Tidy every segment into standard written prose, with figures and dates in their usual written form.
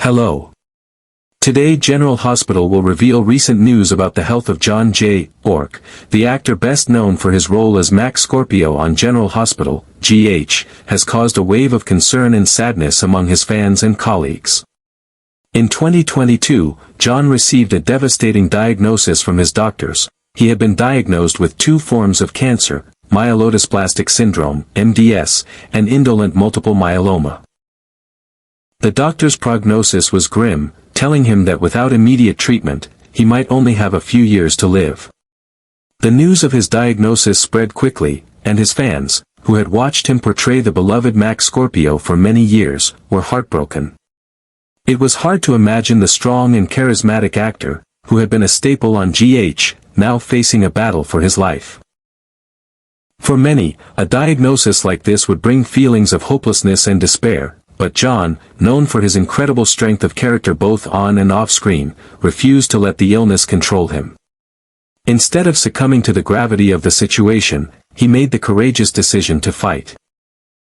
Hello. Today General Hospital will reveal recent news about the health of John J. Ork, the actor best known for his role as Max Scorpio on General Hospital, GH, has caused a wave of concern and sadness among his fans and colleagues. In 2022, John received a devastating diagnosis from his doctors. He had been diagnosed with 2 forms of cancer, myelodysplastic syndrome, MDS, and indolent multiple myeloma. The doctor's prognosis was grim, telling him that without immediate treatment, he might only have a few years to live. The news of his diagnosis spread quickly, and his fans, who had watched him portray the beloved Max Scorpio for many years, were heartbroken. It was hard to imagine the strong and charismatic actor, who had been a staple on GH, now facing a battle for his life. For many, a diagnosis like this would bring feelings of hopelessness and despair, but John, known for his incredible strength of character both on and off screen, refused to let the illness control him. Instead of succumbing to the gravity of the situation, he made the courageous decision to fight.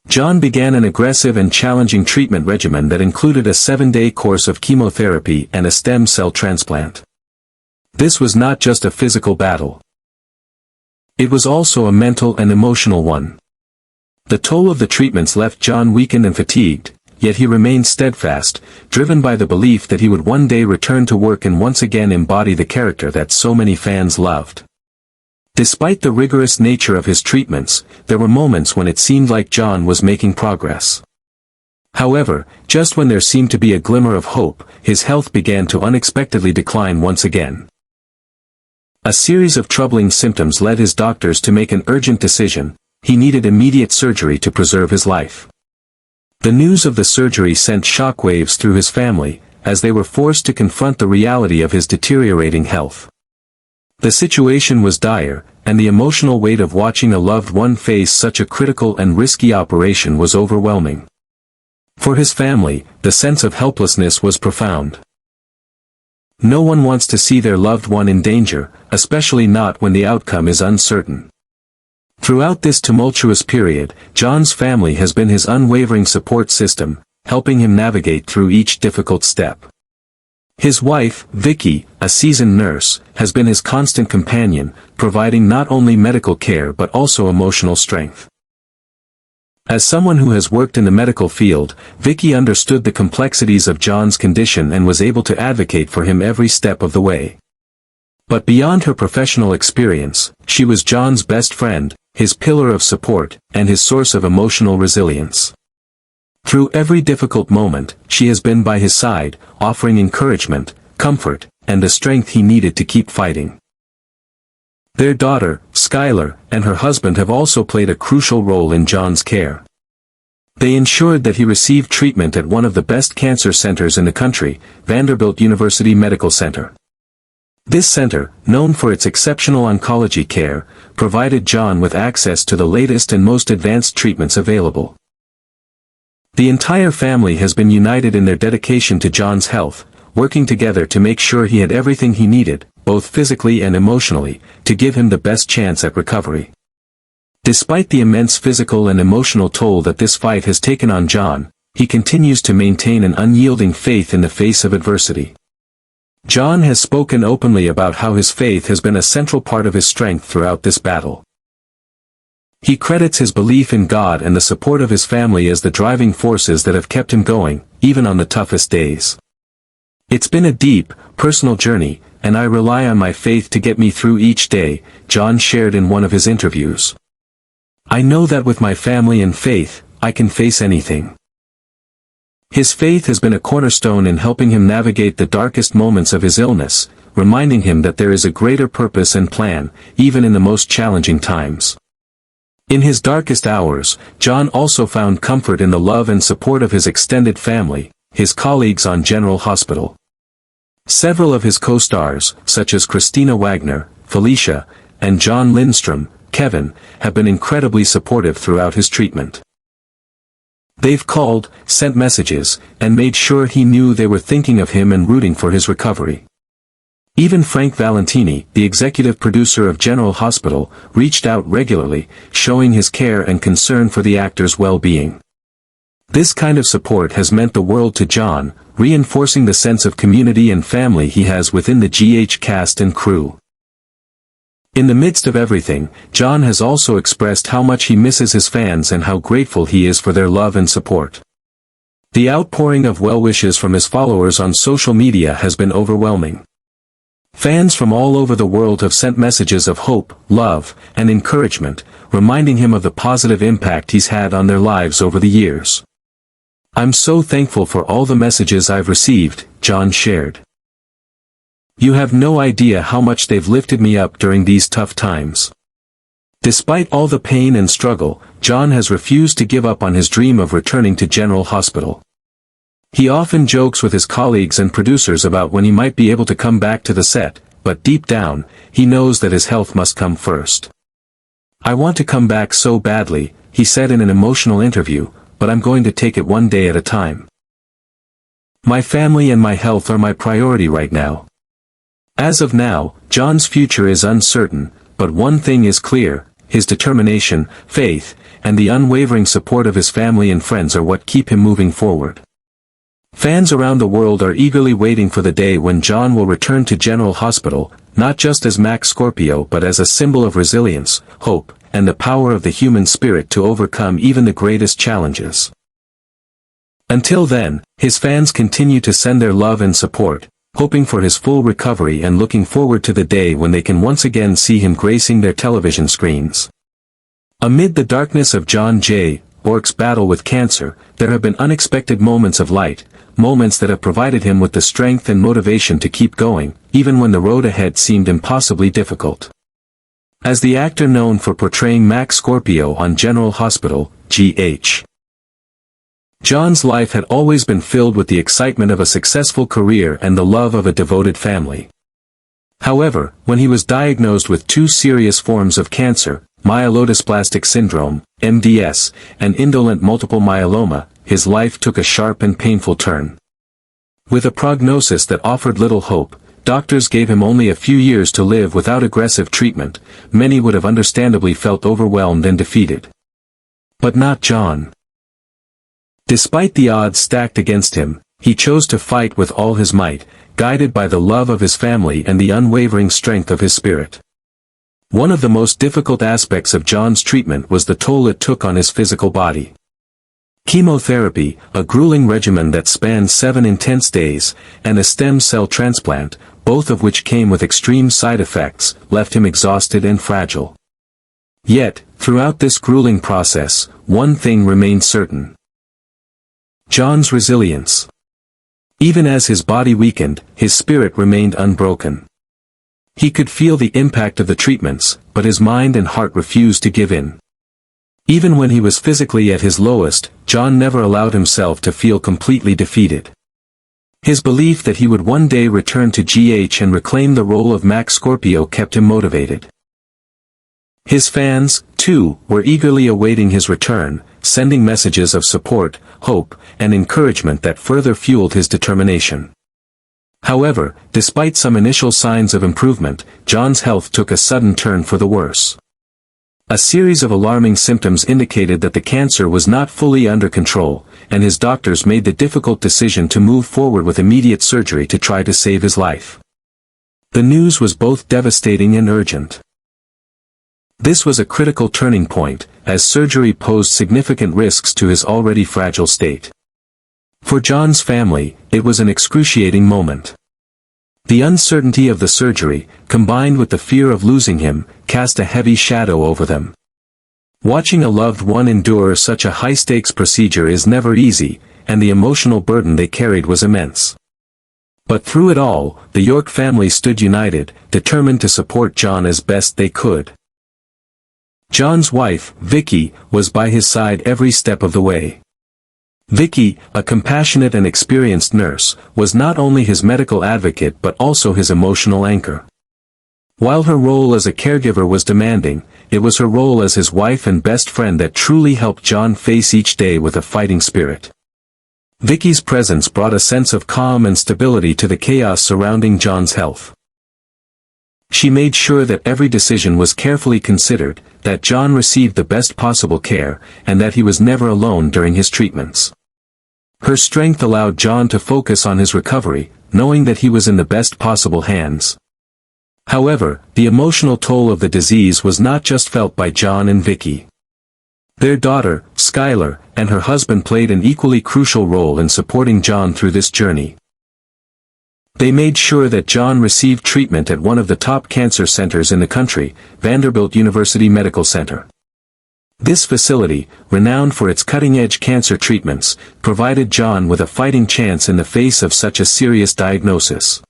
John began an aggressive and challenging treatment regimen that included a 7-day course of chemotherapy and a stem cell transplant. This was not just a physical battle. It was also a mental and emotional one. The toll of the treatments left John weakened and fatigued, yet he remained steadfast, driven by the belief that he would one day return to work and once again embody the character that so many fans loved. Despite the rigorous nature of his treatments, there were moments when it seemed like John was making progress. However, just when there seemed to be a glimmer of hope, his health began to unexpectedly decline once again. A series of troubling symptoms led his doctors to make an urgent decision. He needed immediate surgery to preserve his life. The news of the surgery sent shockwaves through his family, as they were forced to confront the reality of his deteriorating health. The situation was dire, and the emotional weight of watching a loved one face such a critical and risky operation was overwhelming. For his family, the sense of helplessness was profound. No one wants to see their loved one in danger, especially not when the outcome is uncertain. Throughout this tumultuous period, John's family has been his unwavering support system, helping him navigate through each difficult step. His wife, Vicky, a seasoned nurse, has been his constant companion, providing not only medical care but also emotional strength. As someone who has worked in the medical field, Vicky understood the complexities of John's condition and was able to advocate for him every step of the way. But beyond her professional experience, she was John's best friend, his pillar of support, and his source of emotional resilience. Through every difficult moment, she has been by his side, offering encouragement, comfort, and the strength he needed to keep fighting. Their daughter, Skylar, and her husband have also played a crucial role in John's care. They ensured that he received treatment at one of the best cancer centers in the country, Vanderbilt University Medical Center. This center, known for its exceptional oncology care, provided John with access to the latest and most advanced treatments available. The entire family has been united in their dedication to John's health, working together to make sure he had everything he needed, both physically and emotionally, to give him the best chance at recovery. Despite the immense physical and emotional toll that this fight has taken on John, he continues to maintain an unyielding faith in the face of adversity. John has spoken openly about how his faith has been a central part of his strength throughout this battle. He credits his belief in God and the support of his family as the driving forces that have kept him going, even on the toughest days. It's been a deep, personal journey, and I rely on my faith to get me through each day, John shared in one of his interviews. I know that with my family and faith, I can face anything. His faith has been a cornerstone in helping him navigate the darkest moments of his illness, reminding him that there is a greater purpose and plan, even in the most challenging times. In his darkest hours, John also found comfort in the love and support of his extended family, his colleagues on General Hospital. Several of his co-stars, such as Christina Wagner, Felicia, and John Lindstrom, Kevin, have been incredibly supportive throughout his treatment. They've called, sent messages, and made sure he knew they were thinking of him and rooting for his recovery. Even Frank Valentini, the executive producer of General Hospital, reached out regularly, showing his care and concern for the actor's well-being. This kind of support has meant the world to John, reinforcing the sense of community and family he has within the GH cast and crew. In the midst of everything, John has also expressed how much he misses his fans and how grateful he is for their love and support. The outpouring of well wishes from his followers on social media has been overwhelming. Fans from all over the world have sent messages of hope, love, and encouragement, reminding him of the positive impact he's had on their lives over the years. "I'm so thankful for all the messages I've received," John shared. "You have no idea how much they've lifted me up during these tough times." Despite all the pain and struggle, John has refused to give up on his dream of returning to General Hospital. He often jokes with his colleagues and producers about when he might be able to come back to the set, but deep down, he knows that his health must come first. "I want to come back so badly," he said in an emotional interview, "but I'm going to take it one day at a time. My family and my health are my priority right now." As of now, John's future is uncertain, but one thing is clear: his determination, faith, and the unwavering support of his family and friends are what keep him moving forward. Fans around the world are eagerly waiting for the day when John will return to General Hospital, not just as Max Scorpio but as a symbol of resilience, hope, and the power of the human spirit to overcome even the greatest challenges. Until then, his fans continue to send their love and support, hoping for his full recovery and looking forward to the day when they can once again see him gracing their television screens. Amid the darkness of John J. Ork's battle with cancer, there have been unexpected moments of light, moments that have provided him with the strength and motivation to keep going, even when the road ahead seemed impossibly difficult. As the actor known for portraying Max Scorpio on General Hospital, GH, John's life had always been filled with the excitement of a successful career and the love of a devoted family. However, when he was diagnosed with two serious forms of cancer, myelodysplastic syndrome, MDS, and indolent multiple myeloma, his life took a sharp and painful turn. With a prognosis that offered little hope, doctors gave him only a few years to live without aggressive treatment. Many would have understandably felt overwhelmed and defeated. But not John. Despite the odds stacked against him, he chose to fight with all his might, guided by the love of his family and the unwavering strength of his spirit. One of the most difficult aspects of John's treatment was the toll it took on his physical body. Chemotherapy, a grueling regimen that spanned 7 intense days, and a stem cell transplant, both of which came with extreme side effects, left him exhausted and fragile. Yet, throughout this grueling process, one thing remained certain: John's resilience. Even as his body weakened, his spirit remained unbroken. He could feel the impact of the treatments, but his mind and heart refused to give in. Even when he was physically at his lowest, John never allowed himself to feel completely defeated. His belief that he would one day return to GH and reclaim the role of Max Scorpio kept him motivated. His fans, too, were eagerly awaiting his return, sending messages of support, hope, and encouragement that further fueled his determination. However, despite some initial signs of improvement, John's health took a sudden turn for the worse. A series of alarming symptoms indicated that the cancer was not fully under control, and his doctors made the difficult decision to move forward with immediate surgery to try to save his life. The news was both devastating and urgent. This was a critical turning point, as surgery posed significant risks to his already fragile state. For John's family, it was an excruciating moment. The uncertainty of the surgery, combined with the fear of losing him, cast a heavy shadow over them. Watching a loved one endure such a high-stakes procedure is never easy, and the emotional burden they carried was immense. But through it all, the York family stood united, determined to support John as best they could. John's wife, Vicky, was by his side every step of the way. Vicky, a compassionate and experienced nurse, was not only his medical advocate but also his emotional anchor. While her role as a caregiver was demanding, it was her role as his wife and best friend that truly helped John face each day with a fighting spirit. Vicky's presence brought a sense of calm and stability to the chaos surrounding John's health. She made sure that every decision was carefully considered, that John received the best possible care, and that he was never alone during his treatments. Her strength allowed John to focus on his recovery, knowing that he was in the best possible hands. However, the emotional toll of the disease was not just felt by John and Vicky. Their daughter, Skylar, and her husband played an equally crucial role in supporting John through this journey. They made sure that John received treatment at one of the top cancer centers in the country, Vanderbilt University Medical Center. This facility, renowned for its cutting-edge cancer treatments, provided John with a fighting chance in the face of such a serious diagnosis.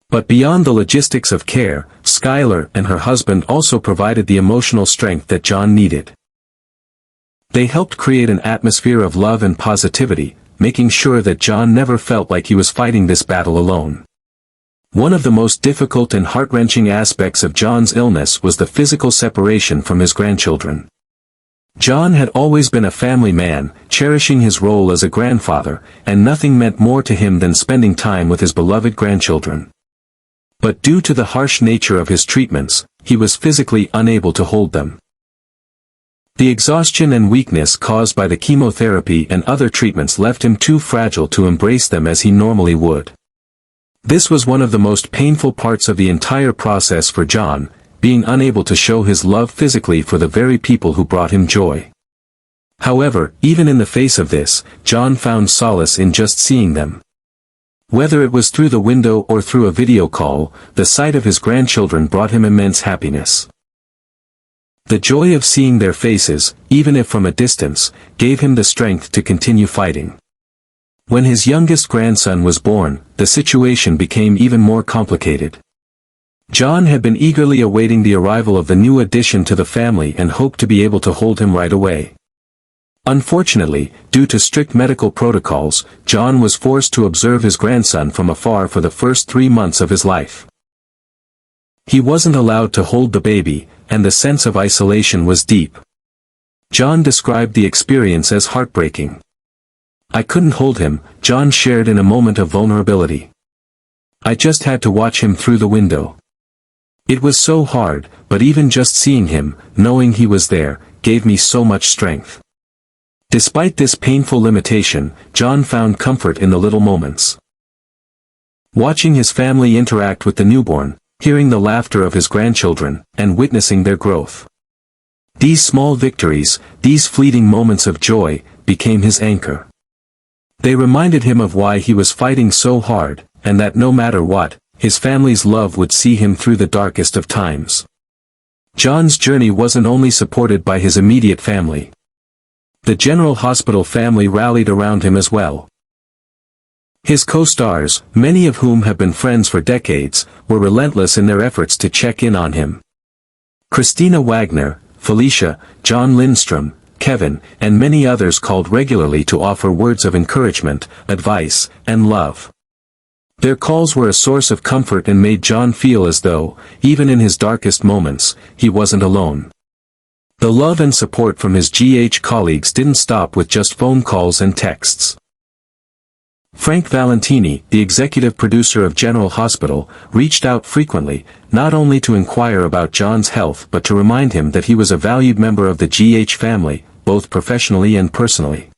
But beyond the logistics of care, Skylar and her husband also provided the emotional strength that John needed. They helped create an atmosphere of love and positivity, making sure that John never felt like he was fighting this battle alone. One of the most difficult and heart-wrenching aspects of John's illness was the physical separation from his grandchildren. John had always been a family man, cherishing his role as a grandfather, and nothing meant more to him than spending time with his beloved grandchildren. But due to the harsh nature of his treatments, he was physically unable to hold them. The exhaustion and weakness caused by the chemotherapy and other treatments left him too fragile to embrace them as he normally would. This was one of the most painful parts of the entire process for John, being unable to show his love physically for the very people who brought him joy. However, even in the face of this, John found solace in just seeing them. Whether it was through the window or through a video call, the sight of his grandchildren brought him immense happiness. The joy of seeing their faces, even if from a distance, gave him the strength to continue fighting. When his youngest grandson was born, the situation became even more complicated. John had been eagerly awaiting the arrival of the new addition to the family and hoped to be able to hold him right away. Unfortunately, due to strict medical protocols, John was forced to observe his grandson from afar for the first 3 months of his life. He wasn't allowed to hold the baby, and the sense of isolation was deep. John described the experience as heartbreaking. "I couldn't hold him," John shared in a moment of vulnerability. "I just had to watch him through the window. It was so hard, but even just seeing him, knowing he was there, gave me so much strength." Despite this painful limitation, John found comfort in the little moments. Watching his family interact with the newborn, hearing the laughter of his grandchildren, and witnessing their growth. These small victories, these fleeting moments of joy, became his anchor. They reminded him of why he was fighting so hard, and that no matter what, his family's love would see him through the darkest of times. John's journey wasn't only supported by his immediate family. The General Hospital family rallied around him as well. His co-stars, many of whom have been friends for decades, were relentless in their efforts to check in on him. Christina Wagner, Felicia, John Lindstrom, Kevin, and many others called regularly to offer words of encouragement, advice, and love. Their calls were a source of comfort and made John feel as though, even in his darkest moments, he wasn't alone. The love and support from his GH colleagues didn't stop with just phone calls and texts. Frank Valentini, the executive producer of General Hospital, reached out frequently, not only to inquire about John's health but to remind him that he was a valued member of the GH family, both professionally and personally.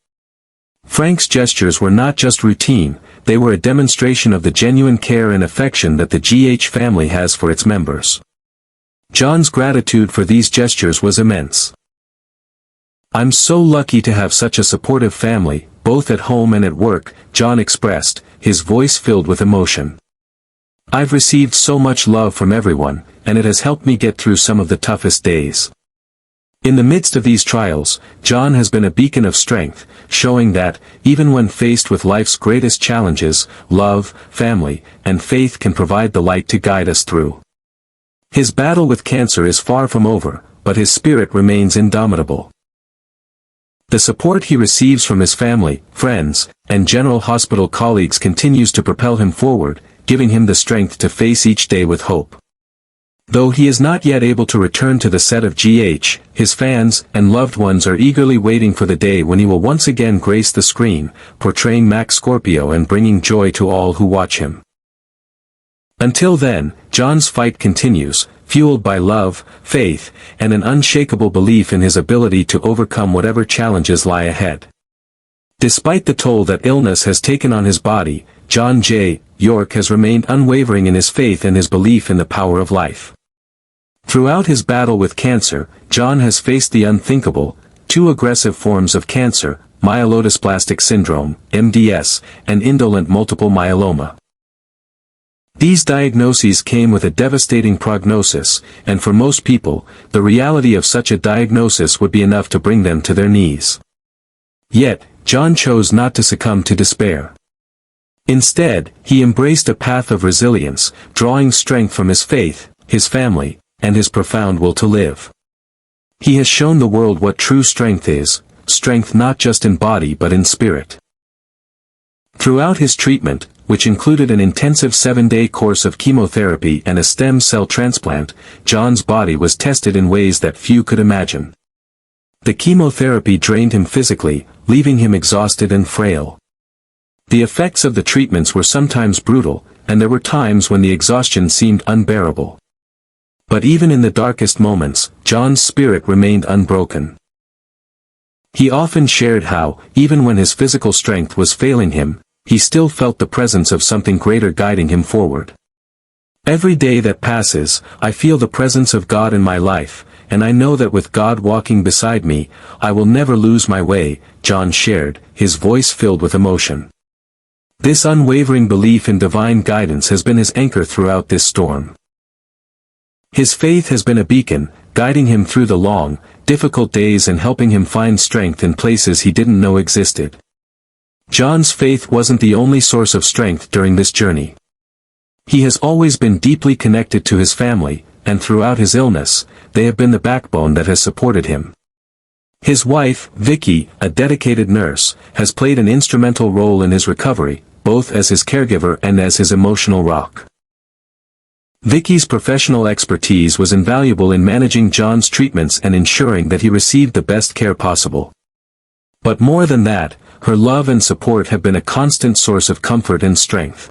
Frank's gestures were not just routine, they were a demonstration of the genuine care and affection that the GH family has for its members. John's gratitude for these gestures was immense. "I'm so lucky to have such a supportive family, both at home and at work," John expressed, his voice filled with emotion. "I've received so much love from everyone, and it has helped me get through some of the toughest days." In the midst of these trials, John has been a beacon of strength, showing that, even when faced with life's greatest challenges, love, family, and faith can provide the light to guide us through. His battle with cancer is far from over, but his spirit remains indomitable. The support he receives from his family, friends, and General Hospital colleagues continues to propel him forward, giving him the strength to face each day with hope. Though he is not yet able to return to the set of GH, his fans and loved ones are eagerly waiting for the day when he will once again grace the screen, portraying Max Scorpio and bringing joy to all who watch him. Until then, John's fight continues, fueled by love, faith, and an unshakable belief in his ability to overcome whatever challenges lie ahead. Despite the toll that illness has taken on his body, John J. York has remained unwavering in his faith and his belief in the power of life. Throughout his battle with cancer, John has faced the unthinkable, 2 aggressive forms of cancer, myelodysplastic syndrome, MDS, and indolent multiple myeloma. These diagnoses came with a devastating prognosis, and for most people, the reality of such a diagnosis would be enough to bring them to their knees. Yet, John chose not to succumb to despair. Instead, he embraced a path of resilience, drawing strength from his faith, his family, and his profound will to live. He has shown the world what true strength is, strength not just in body but in spirit. Throughout his treatment, which included an intensive 7-day course of chemotherapy and a stem cell transplant, John's body was tested in ways that few could imagine. The chemotherapy drained him physically, leaving him exhausted and frail. The effects of the treatments were sometimes brutal, and there were times when the exhaustion seemed unbearable. But even in the darkest moments, John's spirit remained unbroken. He often shared how, even when his physical strength was failing him, he still felt the presence of something greater guiding him forward. Every day that passes, I feel the presence of God in my life, and I know that with God walking beside me, I will never lose my way, John shared, his voice filled with emotion. This unwavering belief in divine guidance has been his anchor throughout this storm. His faith has been a beacon, guiding him through the long, difficult days and helping him find strength in places he didn't know existed. John's faith wasn't the only source of strength during this journey. He has always been deeply connected to his family, and throughout his illness, they have been the backbone that has supported him. His wife, Vicky, a dedicated nurse, has played an instrumental role in his recovery, both as his caregiver and as his emotional rock. Vicky's professional expertise was invaluable in managing John's treatments and ensuring that he received the best care possible. But more than that, her love and support have been a constant source of comfort and strength.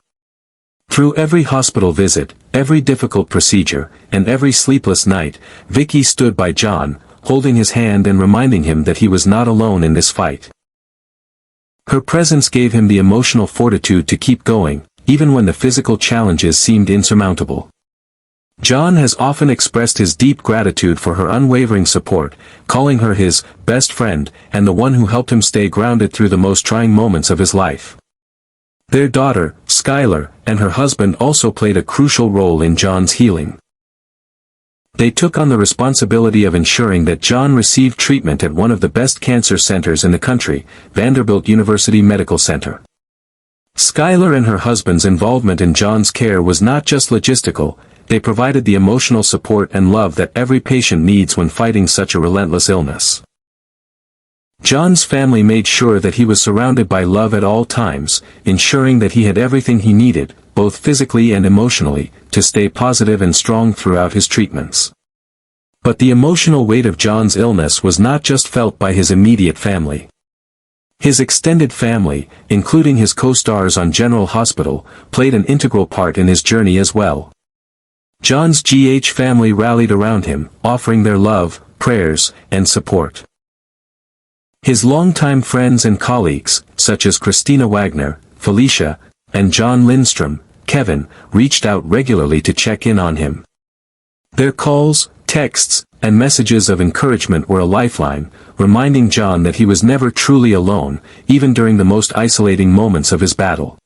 Through every hospital visit, every difficult procedure, and every sleepless night, Vicky stood by John, holding his hand and reminding him that he was not alone in this fight. Her presence gave him the emotional fortitude to keep going, even when the physical challenges seemed insurmountable. John has often expressed his deep gratitude for her unwavering support, calling her his best friend and the one who helped him stay grounded through the most trying moments of his life. Their daughter, Skylar, and her husband also played a crucial role in John's healing. They took on the responsibility of ensuring that John received treatment at one of the best cancer centers in the country, Vanderbilt University Medical Center. Skylar and her husband's involvement in John's care was not just logistical, they provided the emotional support and love that every patient needs when fighting such a relentless illness. John's family made sure that he was surrounded by love at all times, ensuring that he had everything he needed, both physically and emotionally, to stay positive and strong throughout his treatments. But the emotional weight of John's illness was not just felt by his immediate family. His extended family, including his co-stars on General Hospital, played an integral part in his journey as well. John's GH family rallied around him, offering their love, prayers, and support. His longtime friends and colleagues, such as Christina Wagner, Felicia, and John Lindstrom, Kevin, reached out regularly to check in on him. Their calls, texts, and messages of encouragement were a lifeline, reminding John that he was never truly alone, even during the most isolating moments of his battle.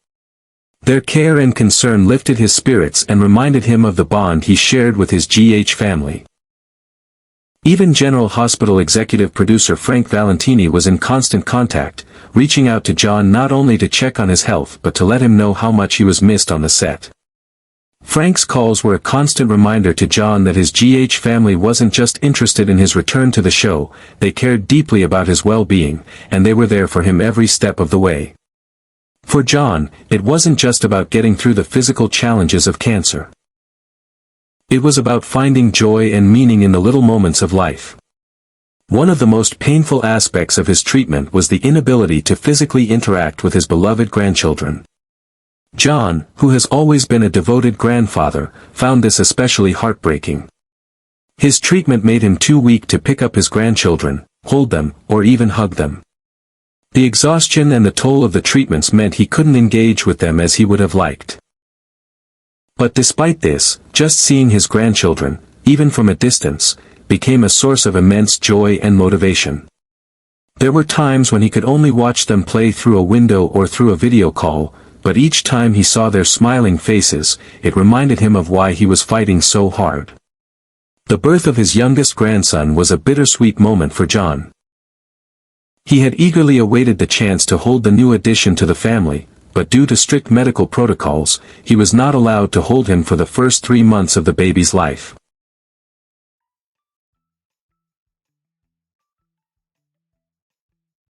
Their care and concern lifted his spirits and reminded him of the bond he shared with his GH family. Even General Hospital executive producer Frank Valentini was in constant contact, reaching out to John not only to check on his health but to let him know how much he was missed on the set. Frank's calls were a constant reminder to John that his GH family wasn't just interested in his return to the show, they cared deeply about his well-being, and they were there for him every step of the way. For John, it wasn't just about getting through the physical challenges of cancer. It was about finding joy and meaning in the little moments of life. One of the most painful aspects of his treatment was the inability to physically interact with his beloved grandchildren. John, who has always been a devoted grandfather, found this especially heartbreaking. His treatment made him too weak to pick up his grandchildren, hold them, or even hug them. The exhaustion and the toll of the treatments meant he couldn't engage with them as he would have liked. But despite this, just seeing his grandchildren, even from a distance, became a source of immense joy and motivation. There were times when he could only watch them play through a window or through a video call, but each time he saw their smiling faces, it reminded him of why he was fighting so hard. The birth of his youngest grandson was a bittersweet moment for John. He had eagerly awaited the chance to hold the new addition to the family, but due to strict medical protocols, he was not allowed to hold him for the first 3 months of the baby's life.